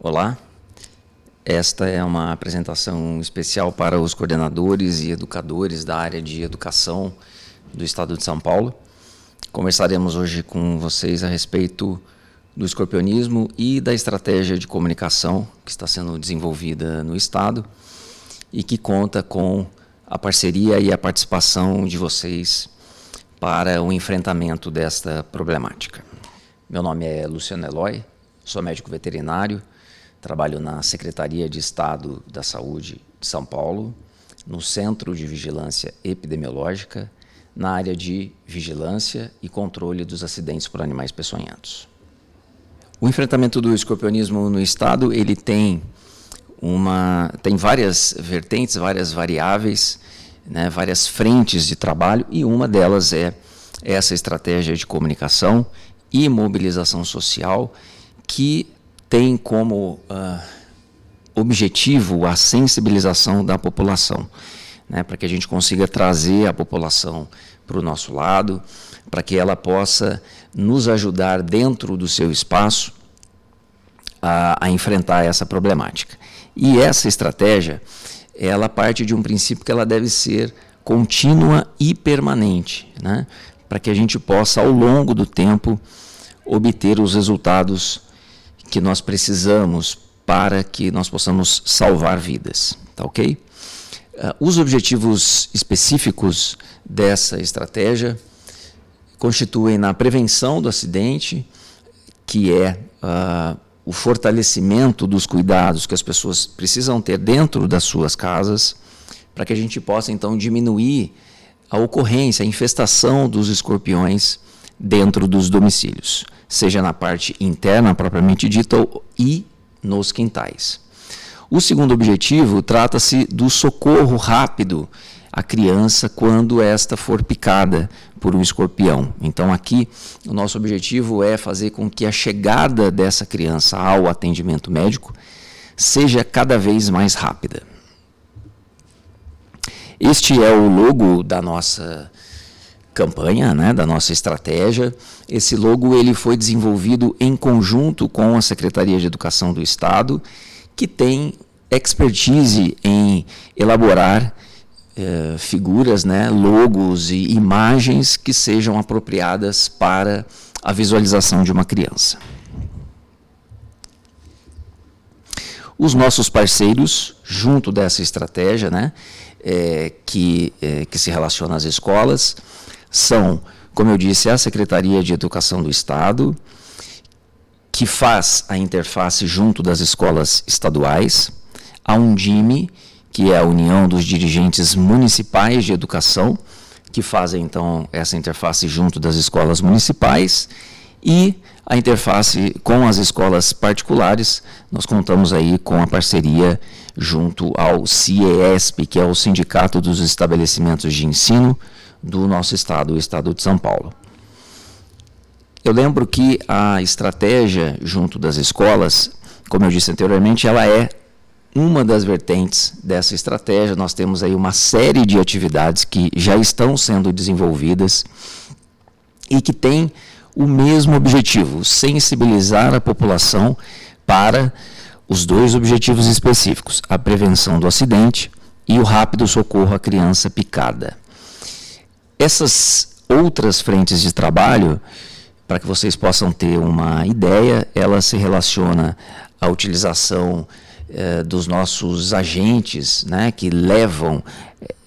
Olá, esta é uma apresentação especial para os coordenadores e educadores da área de educação do Estado de São Paulo. Conversaremos hoje com vocês a respeito do escorpionismo e da estratégia de comunicação que está sendo desenvolvida no Estado e que conta com a parceria e a participação de vocês para o enfrentamento desta problemática. Meu nome é Luciano Eloy, sou médico veterinário, trabalho na Secretaria de Estado da Saúde de São Paulo, no Centro de Vigilância Epidemiológica, na área de vigilância e controle dos acidentes por animais peçonhentos. O enfrentamento do escorpionismo no Estado, ele tem várias vertentes, várias variáveis, várias frentes de trabalho, e uma delas é essa estratégia de comunicação e mobilização social que tem como objetivo a sensibilização da população, para que a gente consiga trazer a população para o nosso lado, para que ela possa nos ajudar dentro do seu espaço a enfrentar essa problemática. E essa estratégia, ela parte de um princípio que ela deve ser contínua e permanente, para que a gente possa, ao longo do tempo, obter os resultados que nós precisamos para que nós possamos salvar vidas, tá ok? Os objetivos específicos dessa estratégia constituem na prevenção do acidente, que é o fortalecimento dos cuidados que as pessoas precisam ter dentro das suas casas, para que a gente possa então diminuir a ocorrência, a infestação dos escorpiões dentro dos domicílios, seja na parte interna propriamente dita e nos quintais. O segundo objetivo trata-se do socorro rápido à criança quando esta for picada por um escorpião. Então aqui o nosso objetivo é fazer com que a chegada dessa criança ao atendimento médico seja cada vez mais rápida. Este é o logo da nossa campanha, da nossa estratégia. Esse logo ele foi desenvolvido em conjunto com a Secretaria de Educação do Estado, que tem expertise em elaborar figuras, logos e imagens que sejam apropriadas para a visualização de uma criança. Os nossos parceiros, junto dessa estratégia, que se relaciona às escolas, são, como eu disse, a Secretaria de Educação do Estado, que faz a interface junto das escolas estaduais, a Undime, que é a União dos Dirigentes Municipais de Educação, que fazem então essa interface junto das escolas municipais, e a interface com as escolas particulares. Nós contamos aí com a parceria junto ao CIESP, que é o Sindicato dos Estabelecimentos de Ensino do nosso estado, o estado de São Paulo. Eu lembro que a estratégia junto das escolas, como eu disse anteriormente, ela é uma das vertentes dessa estratégia. Nós temos aí uma série de atividades que já estão sendo desenvolvidas e que têm o mesmo objetivo, sensibilizar a população para os dois objetivos específicos, a prevenção do acidente e o rápido socorro à criança picada. Essas outras frentes de trabalho, para que vocês possam ter uma ideia, ela se relaciona à utilização dos nossos agentes, que levam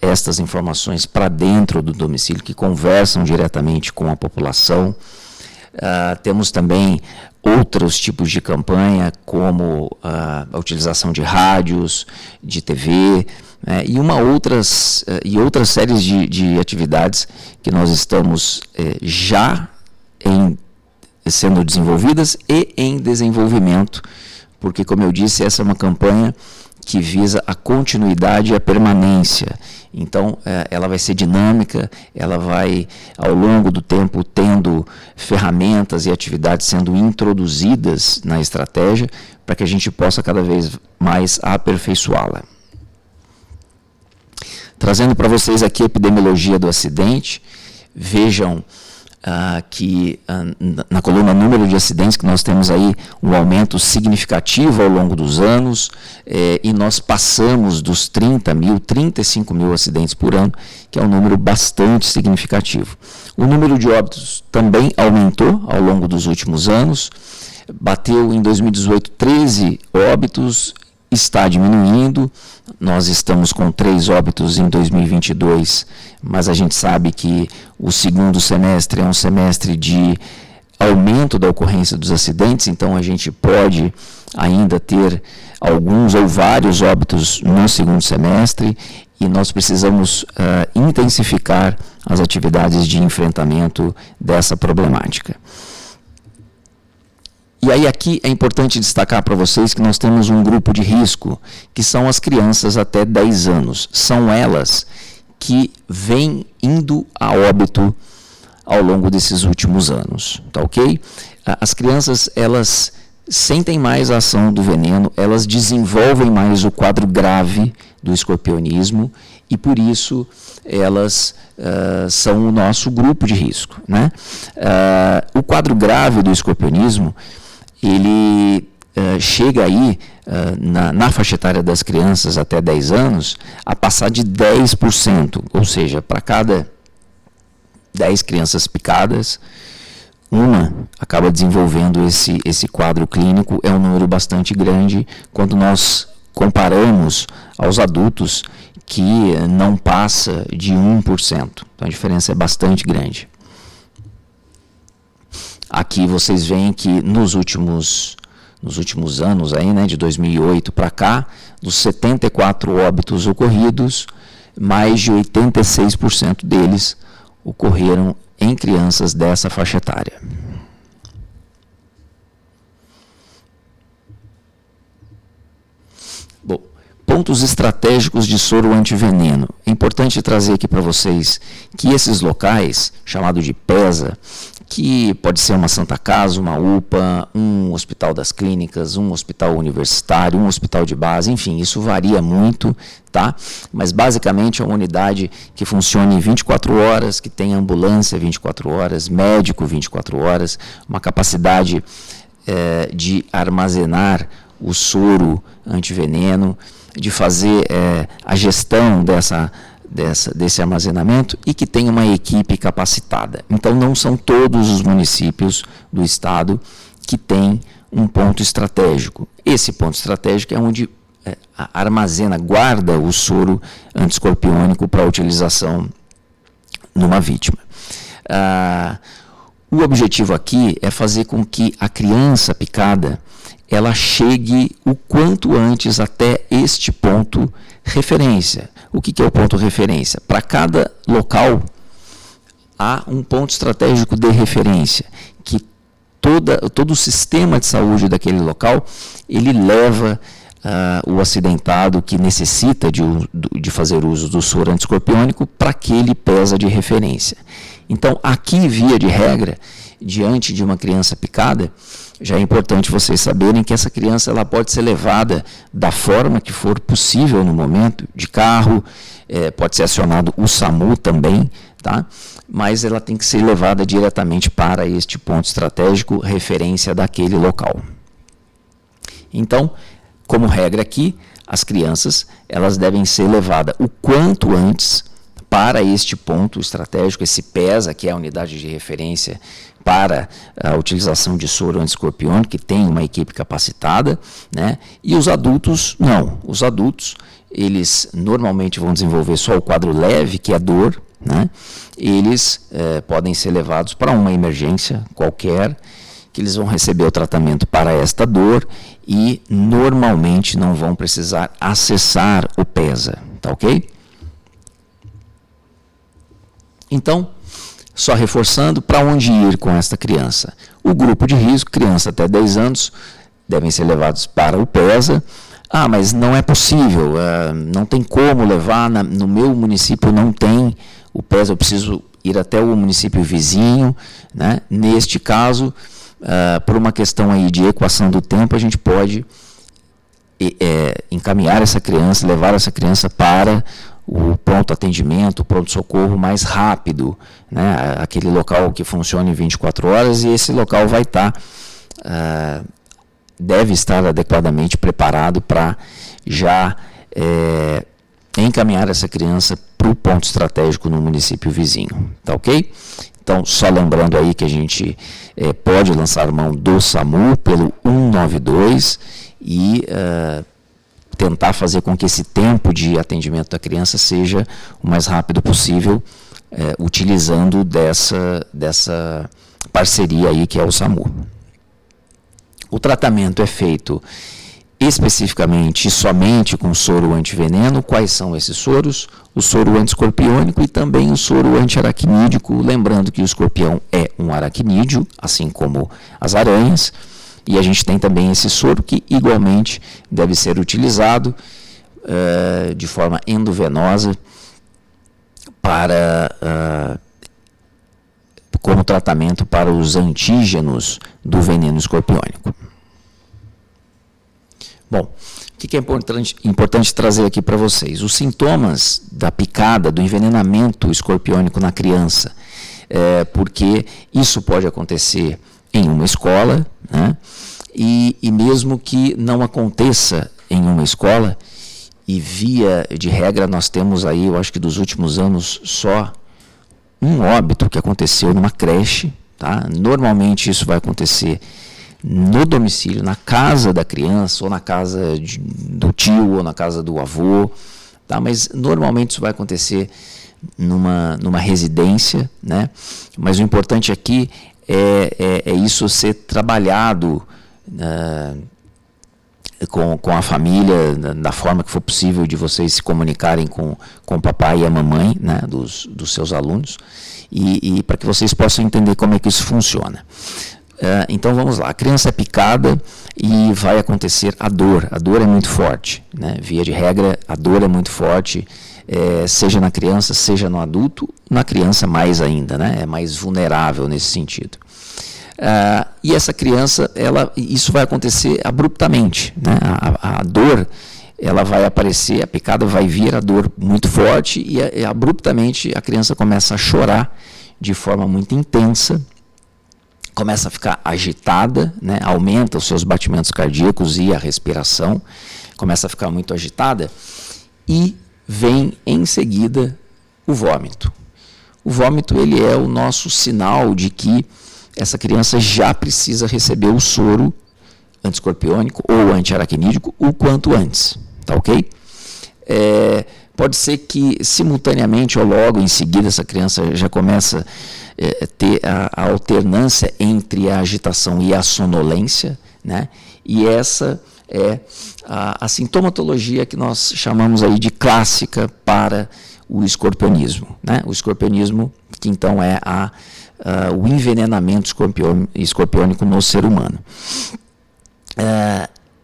estas informações para dentro do domicílio, que conversam diretamente com a população. Temos também outros tipos de campanha, como a utilização de rádios, de TV, e outras séries de atividades que nós estamos já sendo desenvolvidas e em desenvolvimento, porque, como eu disse, essa é uma campanha que visa a continuidade e a permanência. Então, ela vai ser dinâmica, ela vai, ao longo do tempo, tendo ferramentas e atividades sendo introduzidas na estratégia para que a gente possa cada vez mais aperfeiçoá-la. Trazendo para vocês aqui a epidemiologia do acidente, vejam na coluna número de acidentes, que nós temos aí um aumento significativo ao longo dos anos, e nós passamos dos 35 mil acidentes por ano, que é um número bastante significativo. O número de óbitos também aumentou ao longo dos últimos anos, bateu em 2018 13 óbitos, está diminuindo, nós estamos com 3 óbitos em 2022, mas a gente sabe que o segundo semestre é um semestre de aumento da ocorrência dos acidentes, então a gente pode ainda ter alguns ou vários óbitos no segundo semestre e nós precisamos intensificar as atividades de enfrentamento dessa problemática. E aí aqui é importante destacar para vocês que nós temos um grupo de risco, que são as crianças até 10 anos. São elas que vêm indo a óbito ao longo desses últimos anos, tá ok? As crianças, elas sentem mais a ação do veneno, elas desenvolvem mais o quadro grave do escorpionismo e por isso elas são o nosso grupo de risco, né? O quadro grave do escorpionismo, ele chega aí, na faixa etária das crianças até 10 anos, a passar de 10%, ou seja, para cada 10 crianças picadas, uma acaba desenvolvendo esse quadro clínico. É um número bastante grande quando nós comparamos aos adultos, que não passa de 1%. Então a diferença é bastante grande. Aqui vocês veem que nos últimos anos, aí, né, de 2008 para cá, dos 74 óbitos ocorridos, mais de 86% deles ocorreram em crianças dessa faixa etária. Bom, pontos estratégicos de soro antiveneno. É importante trazer aqui para vocês que esses locais, chamado de PESA, que pode ser uma Santa Casa, uma UPA, um hospital das clínicas, um hospital universitário, um hospital de base, enfim, isso varia muito, tá? Mas basicamente é uma unidade que funciona em 24 horas, que tem ambulância 24 horas, médico 24 horas, uma capacidade de armazenar o soro antiveneno, de fazer a gestão desse armazenamento e que tem uma equipe capacitada. Então, não são todos os municípios do estado que têm um ponto estratégico. Esse ponto estratégico é onde armazena, guarda o soro antiescorpiônico para utilização numa vítima. O objetivo aqui é fazer com que a criança picada ela chegue o quanto antes até este ponto referência. O que é o ponto referência? Para cada local, há um ponto estratégico de referência, que todo o sistema de saúde daquele local, ele leva o acidentado que necessita de fazer uso do soro antiescorpiônico para aquele PESA de referência. Então, aqui, via de regra, diante de uma criança picada, já é importante vocês saberem que essa criança ela pode ser levada da forma que for possível no momento, de carro, pode ser acionado o SAMU também, tá? Mas ela tem que ser levada diretamente para este ponto estratégico, referência daquele local. Então, como regra aqui, as crianças elas devem ser levadas o quanto antes para este ponto estratégico, esse PESA, que é a unidade de referência para a utilização de soro antiescorpiônico, que tem uma equipe capacitada, né? E os adultos, não. Os adultos, eles normalmente vão desenvolver só o quadro leve, que é dor, né? Eles podem ser levados para uma emergência qualquer, que eles vão receber o tratamento para esta dor e normalmente não vão precisar acessar o PESA, tá ok? Então, só reforçando, para onde ir com esta criança? O grupo de risco, criança até 10 anos, devem ser levados para o PESA. Ah, mas não é possível, não tem como levar, no meu município não tem o PESA, eu preciso ir até o município vizinho, né? Neste caso, por uma questão aí de equação do tempo, a gente pode encaminhar essa criança, levar essa criança para o pronto atendimento, o pronto-socorro mais rápido, né? Aquele local que funciona em 24 horas, e esse local vai estar, deve estar adequadamente preparado para já encaminhar essa criança para o ponto estratégico no município vizinho, tá ok? Então, só lembrando aí que a gente pode lançar mão do SAMU pelo 192 e tentar fazer com que esse tempo de atendimento da criança seja o mais rápido possível, utilizando dessa parceria aí que é o SAMU. O tratamento é feito especificamente somente com soro antiveneno. Quais são esses soros? O soro antiescorpiônico e também o soro antiaracnídico, lembrando que o escorpião é um aracnídeo, assim como as aranhas, e a gente tem também esse soro que igualmente deve ser utilizado de forma endovenosa como tratamento para os antígenos do veneno escorpiônico. Bom, o que é importante trazer aqui para vocês? Os sintomas da picada, do envenenamento escorpiônico na criança, porque isso pode acontecer em uma escola, né? E mesmo que não aconteça em uma escola, e via de regra nós temos aí, eu acho que dos últimos anos, só um óbito que aconteceu numa creche, tá? Normalmente isso vai acontecer no domicílio, na casa da criança, ou na casa do tio, ou na casa do avô, tá? Mas normalmente isso vai acontecer numa residência, né? Mas o importante aqui é isso ser trabalhado com a família, da forma que for possível, de vocês se comunicarem com o papai e a mamãe, né, dos seus alunos, e para que vocês possam entender como é que isso funciona. Então vamos lá, a criança é picada e vai acontecer a dor é muito forte, né? Via de regra, a dor é muito forte, seja na criança, seja no adulto, na criança mais ainda, né? É mais vulnerável nesse sentido. E essa criança, isso vai acontecer abruptamente, né? A dor, ela vai aparecer, a picada vai vir, a dor muito forte, e abruptamente a criança começa a chorar de forma muito intensa, começa a ficar agitada, né? Aumenta os seus batimentos cardíacos e a respiração, começa a ficar muito agitada, e vem em seguida o vômito. O vômito, ele é o nosso sinal de que essa criança já precisa receber o soro antiescorpiônico ou antiaracnídico o quanto antes, tá ok? Pode ser que simultaneamente ou logo em seguida essa criança já começa a ter a alternância entre a agitação e a sonolência, né? E essa é a sintomatologia que nós chamamos aí de clássica para o escorpionismo, né? O escorpionismo, que então é o envenenamento escorpiônico no ser humano.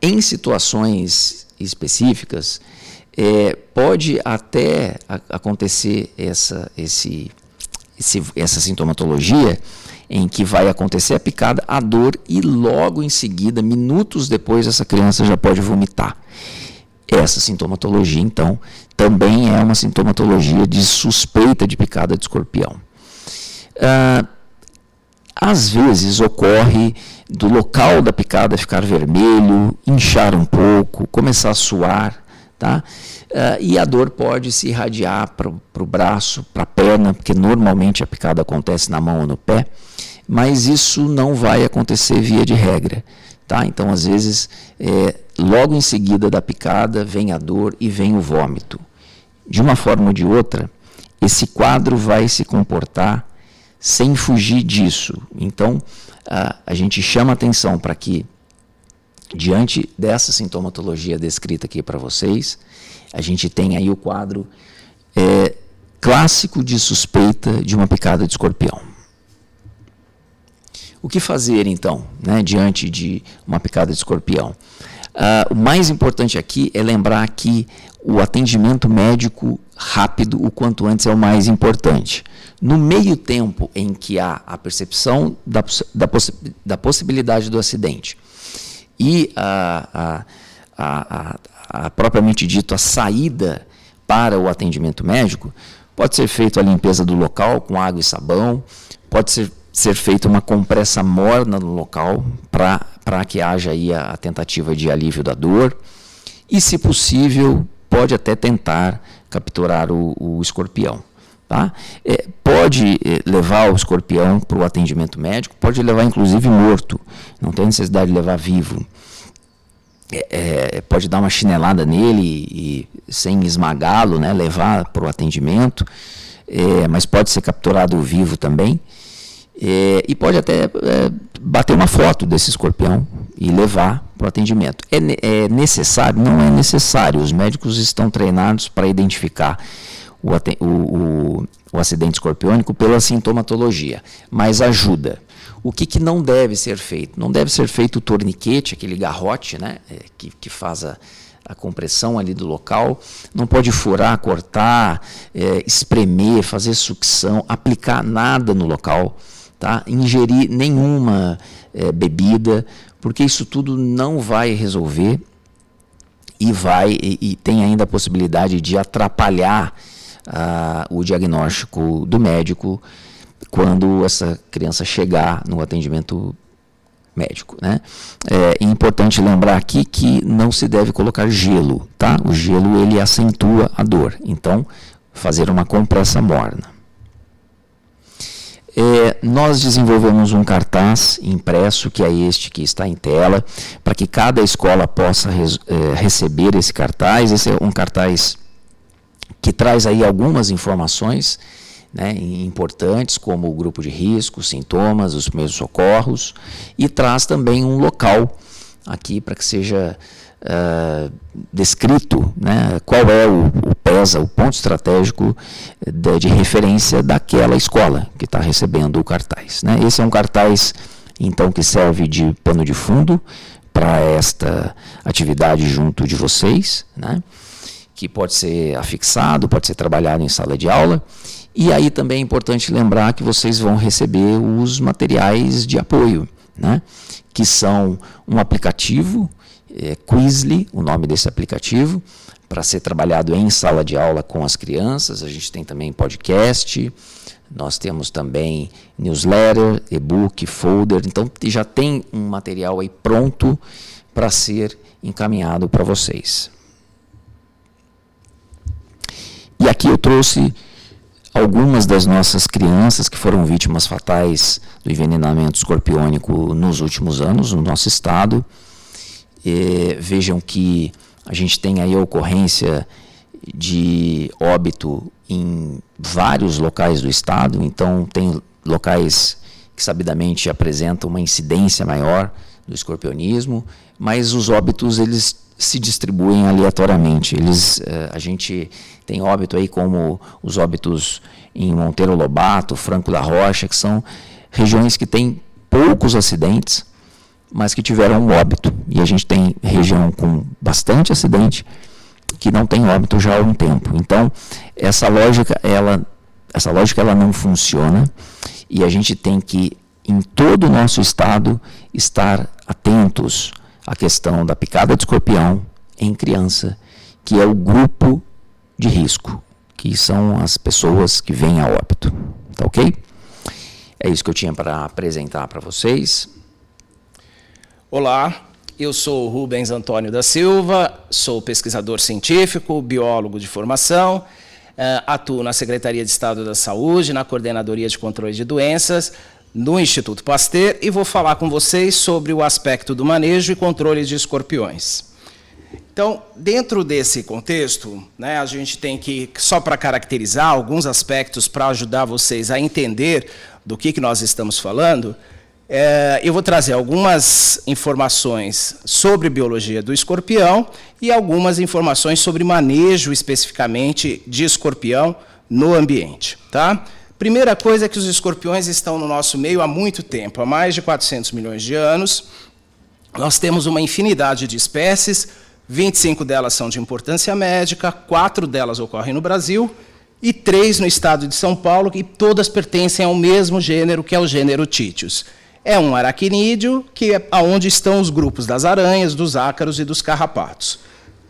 Em situações específicas, pode até acontecer essa sintomatologia em que vai acontecer a picada, a dor, e logo em seguida, minutos depois, essa criança já pode vomitar. Essa sintomatologia, então, também é uma sintomatologia de suspeita de picada de escorpião. Às vezes ocorre do local da picada ficar vermelho, inchar um pouco, começar a suar, tá? E a dor pode se irradiar para o braço, para a perna, porque normalmente a picada acontece na mão ou no pé, mas isso não vai acontecer via de regra, tá? Então, às vezes, logo em seguida da picada, vem a dor e vem o vômito. De uma forma ou de outra, esse quadro vai se comportar sem fugir disso. Então, a gente chama atenção para que, diante dessa sintomatologia descrita aqui para vocês, a gente tem aí o quadro clássico de suspeita de uma picada de escorpião. O que fazer, então, né, diante de uma picada de escorpião? O mais importante aqui é lembrar que o atendimento médico rápido, o quanto antes, é o mais importante. No meio tempo em que há a percepção da possibilidade do acidente e a propriamente dito, a saída para o atendimento médico, pode ser feita a limpeza do local com água e sabão, pode ser feita uma compressa morna no local para que haja aí a tentativa de alívio da dor. E, se possível, pode até tentar capturar o escorpião. Tá? Pode levar o escorpião para o atendimento médico, pode levar inclusive morto, não tem necessidade de levar vivo. Pode dar uma chinelada nele e sem esmagá-lo, né, levar para o atendimento, mas pode ser capturado vivo também. E pode até bater uma foto desse escorpião e levar para o atendimento. É necessário? Não é necessário. Os médicos estão treinados para identificar o acidente escorpiônico pela sintomatologia, mas ajuda. O que não deve ser feito? Não deve ser feito o torniquete, aquele garrote, né, que faz a compressão ali do local. Não pode furar, cortar, espremer, fazer sucção, aplicar nada no local. Tá? Ingerir nenhuma bebida, porque isso tudo não vai resolver e tem ainda a possibilidade de atrapalhar o diagnóstico do médico quando essa criança chegar no atendimento médico, né? É importante lembrar aqui que não se deve colocar gelo, tá? O gelo ele acentua a dor, então fazer uma compressa morna. Nós desenvolvemos um cartaz impresso, que é este que está em tela, para que cada escola possa receber esse cartaz. Esse é um cartaz que traz aí algumas informações, né, importantes, como o grupo de risco, sintomas, os primeiros socorros, e traz também um local aqui para que seja descrito, né, qual é o ponto estratégico de referência daquela escola que está recebendo o cartaz, né? Esse é um cartaz, então, que serve de pano de fundo para esta atividade junto de vocês, né? Que pode ser afixado, pode ser trabalhado em sala de aula. E aí também é importante lembrar que vocês vão receber os materiais de apoio, né? Que são um aplicativo, Quizly, o nome desse aplicativo, para ser trabalhado em sala de aula com as crianças. A gente tem também podcast, nós temos também newsletter, e-book, folder. Então já tem um material aí pronto para ser encaminhado para vocês. E aqui eu trouxe algumas das nossas crianças que foram vítimas fatais do envenenamento escorpiônico nos últimos anos no nosso estado. Vejam que a gente tem aí a ocorrência de óbito em vários locais do estado. Então tem locais que sabidamente apresentam uma incidência maior do escorpionismo, mas os óbitos eles se distribuem aleatoriamente. A gente tem óbito aí como os óbitos em Monteiro Lobato, Franco da Rocha, que são regiões que têm poucos acidentes, mas que tiveram um óbito. E a gente tem região com bastante acidente que não tem óbito já há um tempo. Então, essa lógica ela não funciona, e a gente tem que, em todo o nosso estado, estar atentos à questão da picada de escorpião em criança, que é o grupo de risco, que são as pessoas que vêm a óbito. Tá ok? É isso que eu tinha para apresentar para vocês. Olá, eu sou Rubens Antônio da Silva, sou pesquisador científico, biólogo de formação, atuo na Secretaria de Estado da Saúde, na Coordenadoria de Controle de Doenças, no Instituto Pasteur, e vou falar com vocês sobre o aspecto do manejo e controle de escorpiões. Então, dentro desse contexto, né, a gente tem que, só para caracterizar alguns aspectos para ajudar vocês a entender do que nós estamos falando, eu vou trazer algumas informações sobre biologia do escorpião e algumas informações sobre manejo especificamente de escorpião no ambiente. Tá? Primeira coisa é que os escorpiões estão no nosso meio há muito tempo, há mais de 400 milhões de anos. Nós temos uma infinidade de espécies, 25 delas são de importância médica, 4 delas ocorrem no Brasil e 3 no estado de São Paulo, e todas pertencem ao mesmo gênero, que é o gênero Títios. é um aracnídeo, que é onde estão os grupos das aranhas, dos ácaros e dos carrapatos.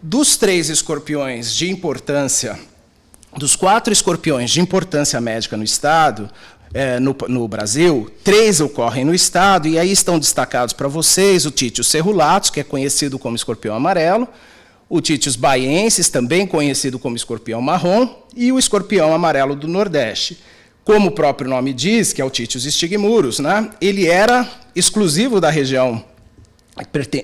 Dos 3 escorpiões de importância, dos 4 escorpiões de importância médica no estado, no Brasil, 3 ocorrem no estado, e aí estão destacados para vocês o Titius cerulatus, que é conhecido como escorpião amarelo, o Titius baiensis, também conhecido como escorpião marrom, e o escorpião amarelo do Nordeste. Como o próprio nome diz, que é o Titius stigmurus, né? Ele era exclusivo da região,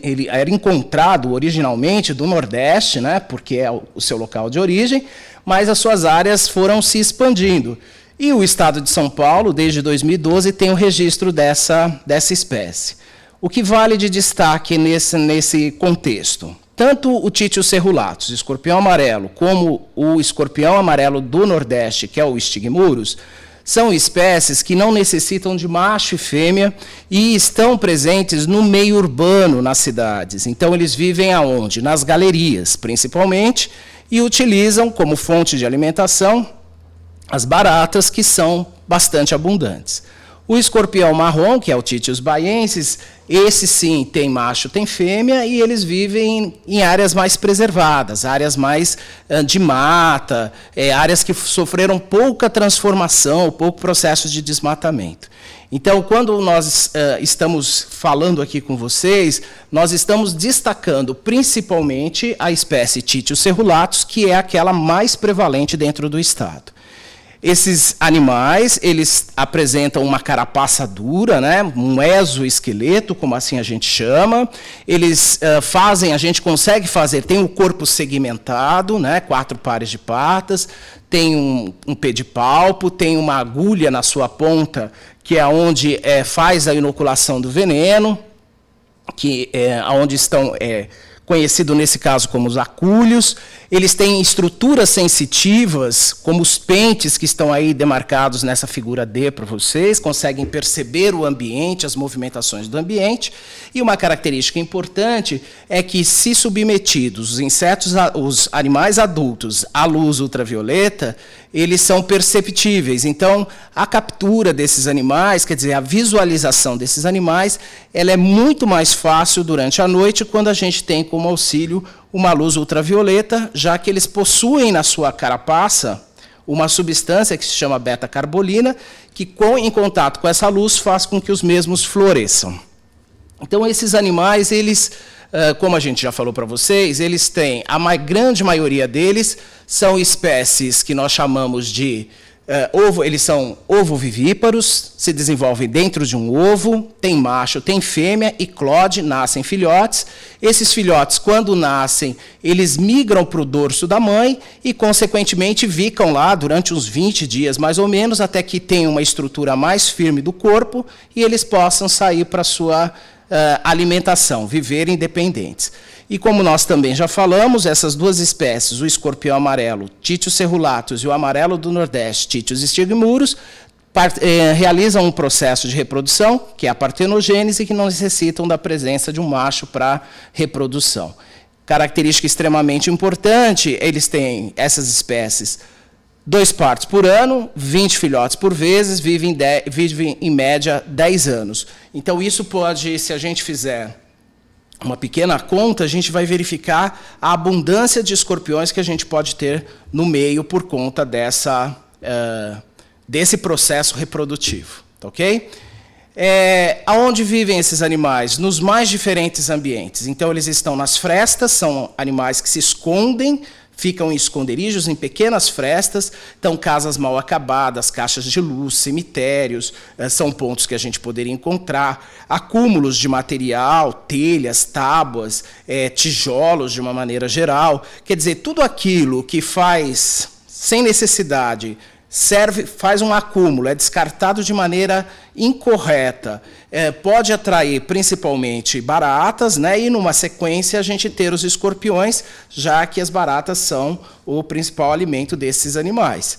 ele era encontrado originalmente do Nordeste, né? Porque é o seu local de origem, mas as suas áreas foram se expandindo. E o Estado de São Paulo, desde 2012, tem o registro dessa espécie. O que vale de destaque nesse contexto? Tanto o Titius cerulatus, escorpião amarelo, como o escorpião amarelo do Nordeste, que é o Stigmurus, são espécies que não necessitam de macho e fêmea e estão presentes no meio urbano, nas cidades. Então, eles vivem aonde? Nas galerias, principalmente, e utilizam como fonte de alimentação as baratas, que são bastante abundantes. O escorpião marrom, que é o Titius baiensis, esse sim tem macho, tem fêmea, e eles vivem em áreas mais preservadas, áreas mais de mata, áreas que sofreram pouca transformação, pouco processo de desmatamento. Então, quando nós estamos falando aqui com vocês, nós estamos destacando principalmente a espécie Titius cerulatus, que é aquela mais prevalente dentro do estado. Esses animais, eles apresentam uma carapaça dura, né? Um exoesqueleto, como assim a gente chama. Eles a gente consegue fazer, tem o corpo segmentado, né? 4 pares de patas, tem um pedipalpo, tem uma agulha na sua ponta, que é onde faz a inoculação do veneno, que é onde estão... conhecido nesse caso como os acúlios. Eles têm estruturas sensitivas, como os pentes que estão aí demarcados nessa figura D para vocês, conseguem perceber o ambiente, as movimentações do ambiente. E uma característica importante é que, se submetidos os insetos, os animais adultos à luz ultravioleta, eles são perceptíveis. Então, a captura desses animais, quer dizer, a visualização desses animais, ela é muito mais fácil durante a noite, quando a gente tem como auxílio uma luz ultravioleta, já que eles possuem na sua carapaça uma substância que se chama beta-carbolina, que, em contato com essa luz, faz com que os mesmos floresçam. Então, esses animais, eles, como a gente já falou para vocês, eles têm, grande maioria deles são espécies que nós chamamos de eles são ovovivíparos, se desenvolvem dentro de um ovo, tem macho, tem fêmea e clode, nascem filhotes. Esses filhotes, quando nascem, eles migram para o dorso da mãe e, consequentemente, ficam lá durante uns 20 dias, mais ou menos, até que tenham uma estrutura mais firme do corpo e eles possam sair para a sua alimentação, viver independentes. E como nós também já falamos, essas 2 espécies, o escorpião amarelo, Titius cerulatus, e o amarelo do Nordeste, Titius stigmurus, realizam um processo de reprodução, que é a partenogênese, que não necessitam da presença de um macho para reprodução. Característica extremamente importante, eles têm, essas espécies, 2 partos por ano, 20 filhotes por vez, vivem em média 10 anos. Então, isso pode, se a gente fizer uma pequena conta, a gente vai verificar a abundância de escorpiões que a gente pode ter no meio por conta desse processo reprodutivo. Tá, ok? Aonde vivem esses animais? Nos mais diferentes ambientes. Então, eles estão nas frestas, são animais que se escondem, ficam em esconderijos, em pequenas frestas, então casas mal acabadas, caixas de luz, cemitérios, são pontos que a gente poderia encontrar, acúmulos de material, telhas, tábuas, tijolos de uma maneira geral. Quer dizer, tudo aquilo que faz, sem necessidade, faz um acúmulo, é descartado de maneira incorreta, pode atrair principalmente baratas, né? E numa sequência a gente ter os escorpiões, já que as baratas são o principal alimento desses animais.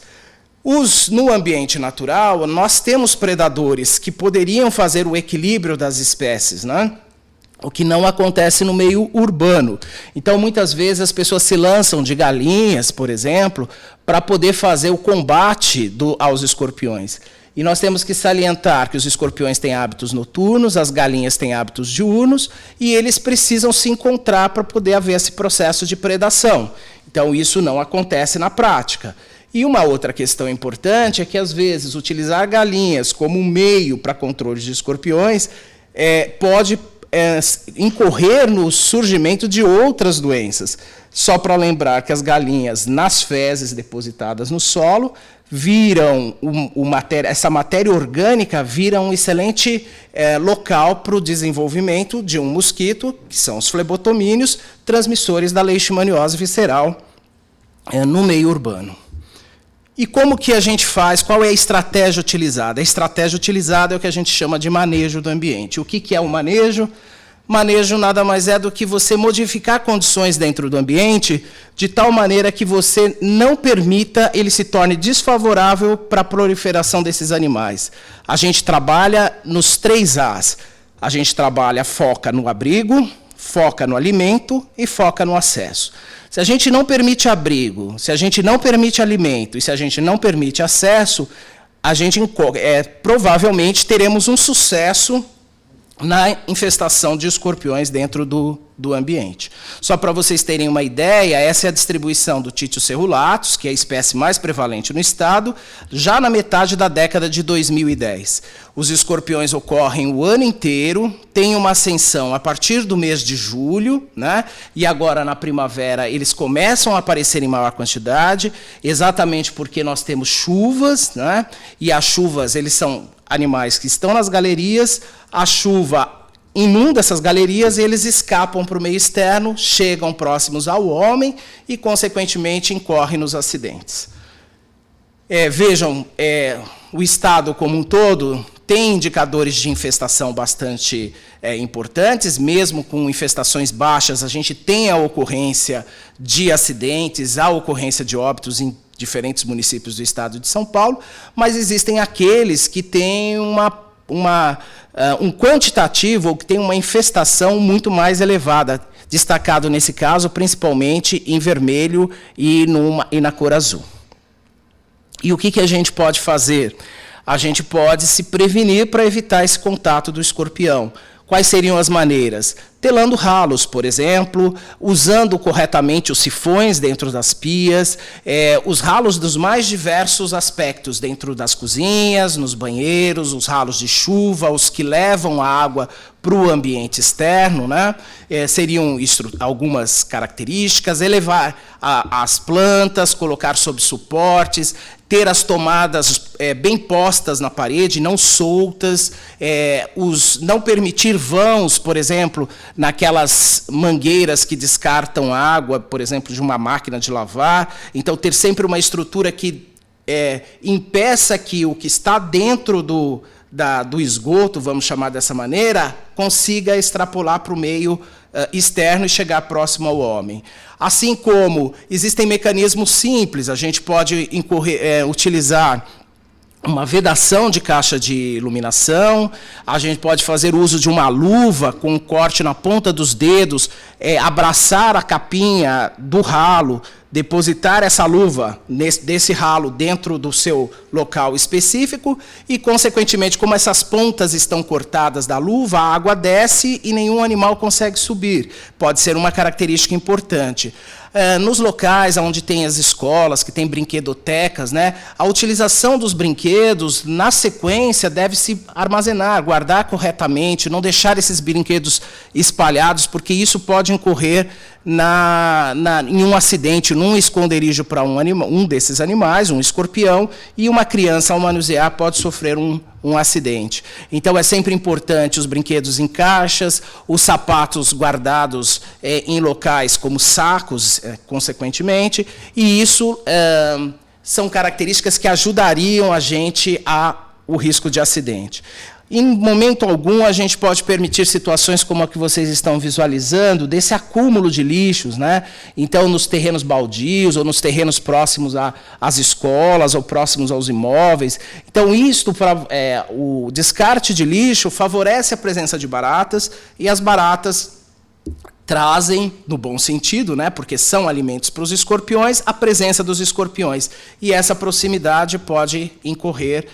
No ambiente natural, nós temos predadores que poderiam fazer o equilíbrio das espécies, né? O que não acontece no meio urbano. Então, muitas vezes, as pessoas se lançam de galinhas, por exemplo, para poder fazer o combate aos escorpiões. E nós temos que salientar que os escorpiões têm hábitos noturnos, as galinhas têm hábitos diurnos, e eles precisam se encontrar para poder haver esse processo de predação. Então, isso não acontece na prática. E uma outra questão importante é que, às vezes, utilizar galinhas como um meio para controle de escorpiões pode incorrer no surgimento de outras doenças. Só para lembrar que as galinhas, nas fezes depositadas no solo, viram essa matéria orgânica vira um excelente local para o desenvolvimento de um mosquito, que são os flebotomíneos, transmissores da leishmaniose visceral no meio urbano. E como que a gente faz? Qual é a estratégia utilizada? A estratégia utilizada é o que a gente chama de manejo do ambiente. O que é o manejo? Manejo nada mais é do que você modificar condições dentro do ambiente de tal maneira que você não permita ele se torne desfavorável para a proliferação desses animais. A gente trabalha nos 3 As. A gente foca no abrigo, foca no alimento e foca no acesso. Se a gente não permite abrigo, se a gente não permite alimento e se a gente não permite acesso, a gente provavelmente teremos um sucesso na infestação de escorpiões dentro do ambiente. Só para vocês terem uma ideia, essa é a distribuição do Titius cerulatus, que é a espécie mais prevalente no estado, já na metade da década de 2010. Os escorpiões ocorrem o ano inteiro, tem uma ascensão a partir do mês de julho, né? E agora na primavera eles começam a aparecer em maior quantidade, exatamente porque nós temos chuvas, né? E as chuvas, eles são animais que estão nas galerias, a chuva inunda essas galerias e eles escapam para o meio externo, chegam próximos ao homem e, consequentemente, incorrem nos acidentes. Vejam, o estado como um todo tem indicadores de infestação bastante importantes, mesmo com infestações baixas, a gente tem a ocorrência de acidentes, a ocorrência de óbitos em diferentes municípios do estado de São Paulo, mas existem aqueles que têm um quantitativo, ou que tem uma infestação muito mais elevada, destacado nesse caso, principalmente em vermelho e na cor azul. E o que a gente pode fazer? A gente pode se prevenir para evitar esse contato do escorpião. Quais seriam as maneiras? Telando ralos, por exemplo, usando corretamente os sifões dentro das pias, os ralos dos mais diversos aspectos, dentro das cozinhas, nos banheiros, os ralos de chuva, os que levam a água para o ambiente externo, né? Seriam algumas características: elevar as plantas, colocar sob suportes, ter as tomadas bem postas na parede, não soltas, não permitir vãos, por exemplo, naquelas mangueiras que descartam água, por exemplo, de uma máquina de lavar. Então, ter sempre uma estrutura que impeça que o que está dentro do esgoto, vamos chamar dessa maneira, consiga extrapolar para o meio externo e chegar próximo ao homem. Assim como existem mecanismos simples, a gente pode utilizar uma vedação de caixa de iluminação, a gente pode fazer uso de uma luva com um corte na ponta dos dedos, abraçar a capinha do ralo, depositar essa luva desse ralo dentro do seu local específico e, consequentemente, como essas pontas estão cortadas da luva, a água desce e nenhum animal consegue subir. Pode ser uma característica importante. Nos locais onde tem as escolas, que tem brinquedotecas, né, a utilização dos brinquedos, na sequência, deve-se armazenar, guardar corretamente, não deixar esses brinquedos espalhados, porque isso pode incorrer em um acidente, num esconderijo para um desses animais, um escorpião, e uma criança, ao manusear, pode sofrer um acidente. Então, é sempre importante os brinquedos em caixas, os sapatos guardados em locais como sacos, consequentemente, e isso são características que ajudariam a gente o risco de acidente. Em momento algum, a gente pode permitir situações como a que vocês estão visualizando, desse acúmulo de lixos, né? Então, nos terrenos baldios, ou nos terrenos próximos às escolas, ou próximos aos imóveis. Então, o descarte de lixo favorece a presença de baratas, e as baratas trazem, no bom sentido, né, porque são alimentos para os escorpiões, a presença dos escorpiões. E essa proximidade pode incorrer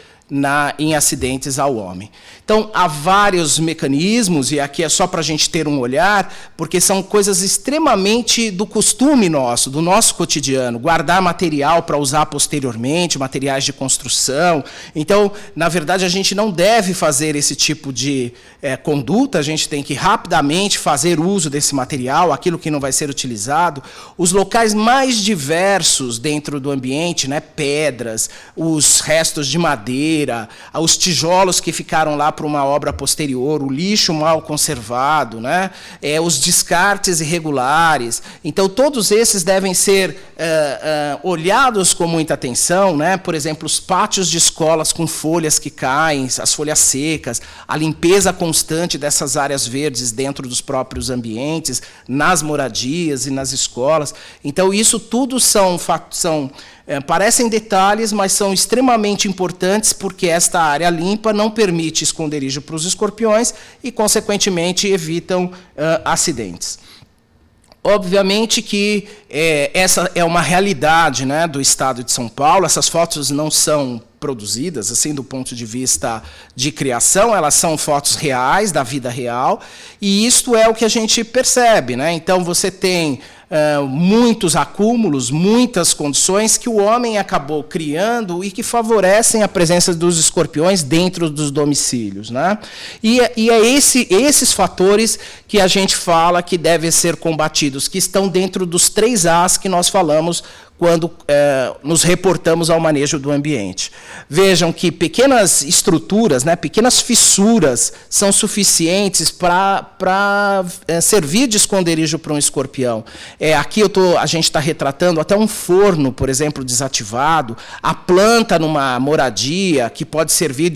em acidentes ao homem. Então, há vários mecanismos, e aqui é só para a gente ter um olhar, porque são coisas extremamente do costume nosso, do nosso cotidiano, guardar material para usar posteriormente, materiais de construção. Então, na verdade, a gente não deve fazer esse tipo de conduta, a gente tem que rapidamente fazer uso desse material, aquilo que não vai ser utilizado. Os locais mais diversos dentro do ambiente, né, pedras, os restos de madeira, os tijolos que ficaram lá para uma obra posterior, o lixo mal conservado, né? Os descartes irregulares. Então, todos esses devem ser olhados com muita atenção, né? Por exemplo, os pátios de escolas com folhas que caem, as folhas secas, a limpeza constante dessas áreas verdes dentro dos próprios ambientes, nas moradias e nas escolas. Então, isso tudo parecem detalhes, mas são extremamente importantes, porque esta área limpa não permite esconderijo para os escorpiões e, consequentemente, evitam acidentes. Obviamente que essa é uma realidade, né, do Estado de São Paulo. Essas fotos não são produzidas, assim, do ponto de vista de criação, elas são fotos reais, da vida real, e isto é o que a gente percebe, né? Então, você tem muitos acúmulos, muitas condições que o homem acabou criando e que favorecem a presença dos escorpiões dentro dos domicílios, né? E é esses fatores que a gente fala que devem ser combatidos, que estão dentro dos 3 As que nós falamos quando nos reportamos ao manejo do ambiente. Vejam que pequenas estruturas, né, pequenas fissuras, são suficientes para servir de esconderijo para um escorpião. Aqui a gente está retratando até um forno, por exemplo, desativado, a planta numa moradia, que pode servir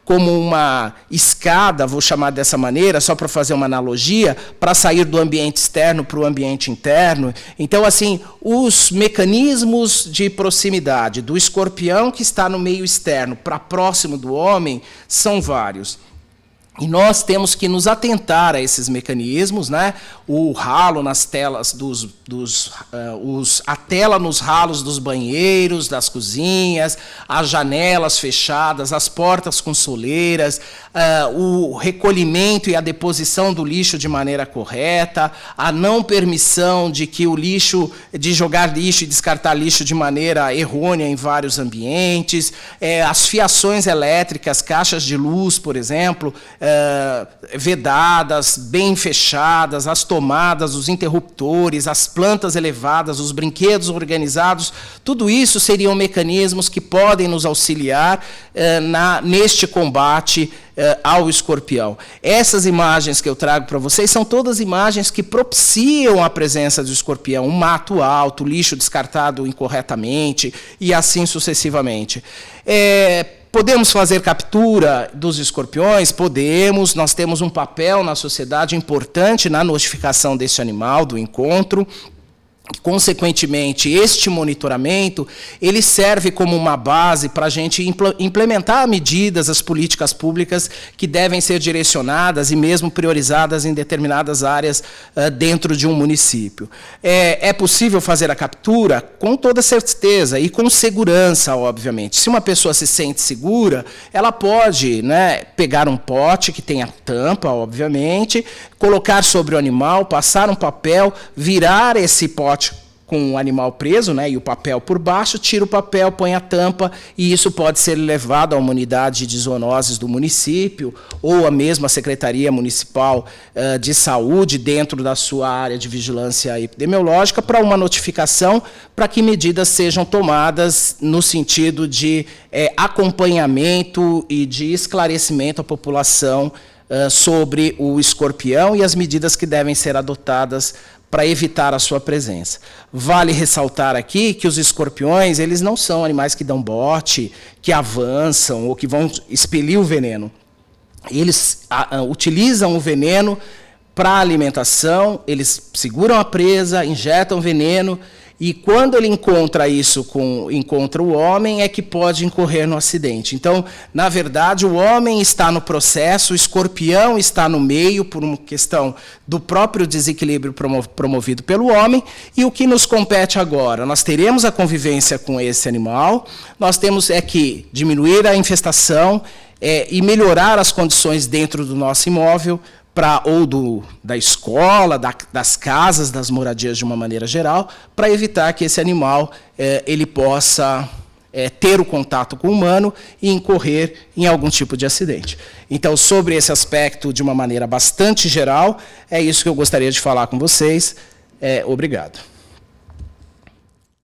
como uma escada, vou chamar dessa maneira, só para fazer uma analogia, para sair do ambiente externo para o ambiente interno. Então, assim, os mecanismos de proximidade do escorpião que está no meio externo para próximo do homem são vários. E nós temos que nos atentar a esses mecanismos, né? O ralo nas telas a tela nos ralos dos banheiros, das cozinhas, as janelas fechadas, as portas com soleiras, o recolhimento e a deposição do lixo de maneira correta, a não permissão de jogar lixo e descartar lixo de maneira errônea em vários ambientes, as fiações elétricas, caixas de luz, por exemplo, vedadas, bem fechadas, as tomadas, os interruptores, as plantas elevadas, os brinquedos organizados, tudo isso seriam mecanismos que podem nos auxiliar neste combate ao escorpião. Essas imagens que eu trago para vocês são todas imagens que propiciam a presença do escorpião, um mato alto, lixo descartado incorretamente e assim sucessivamente. Podemos fazer captura dos escorpiões? Podemos. Nós temos um papel na sociedade importante na notificação desse animal, do encontro. Consequentemente, este monitoramento ele serve como uma base para a gente implementar medidas, as políticas públicas que devem ser direcionadas e mesmo priorizadas em determinadas áreas dentro de um município. É possível fazer a captura? Com toda certeza e com segurança, obviamente. Se uma pessoa se sente segura, ela pode, né, pegar um pote que tenha tampa, obviamente, colocar sobre o animal, passar um papel, virar esse pote com o animal preso, né, e o papel por baixo, tira o papel, põe a tampa, e isso pode ser levado a uma unidade de zoonoses do município, ou a mesma Secretaria Municipal de Saúde, dentro da sua área de vigilância epidemiológica, para uma notificação, para que medidas sejam tomadas no sentido de acompanhamento e de esclarecimento à população sobre o escorpião e as medidas que devem ser adotadas para evitar a sua presença. Vale ressaltar aqui que os escorpiões, eles não são animais que dão bote, que avançam ou que vão expelir o veneno. Eles utilizam o veneno para alimentação, eles seguram a presa, injetam veneno e quando ele encontra isso encontra o homem, é que pode incorrer no acidente. Então, na verdade, o homem está no processo, o escorpião está no meio, por uma questão do próprio desequilíbrio promovido pelo homem, e o que nos compete agora? Nós teremos a convivência com esse animal, nós temos que diminuir a infestação e melhorar as condições dentro do nosso imóvel, da escola, das casas, das moradias de uma maneira geral, para evitar que esse animal ele possa ter o contato com o humano e incorrer em algum tipo de acidente. Então, sobre esse aspecto, de uma maneira bastante geral, é isso que eu gostaria de falar com vocês. Obrigado.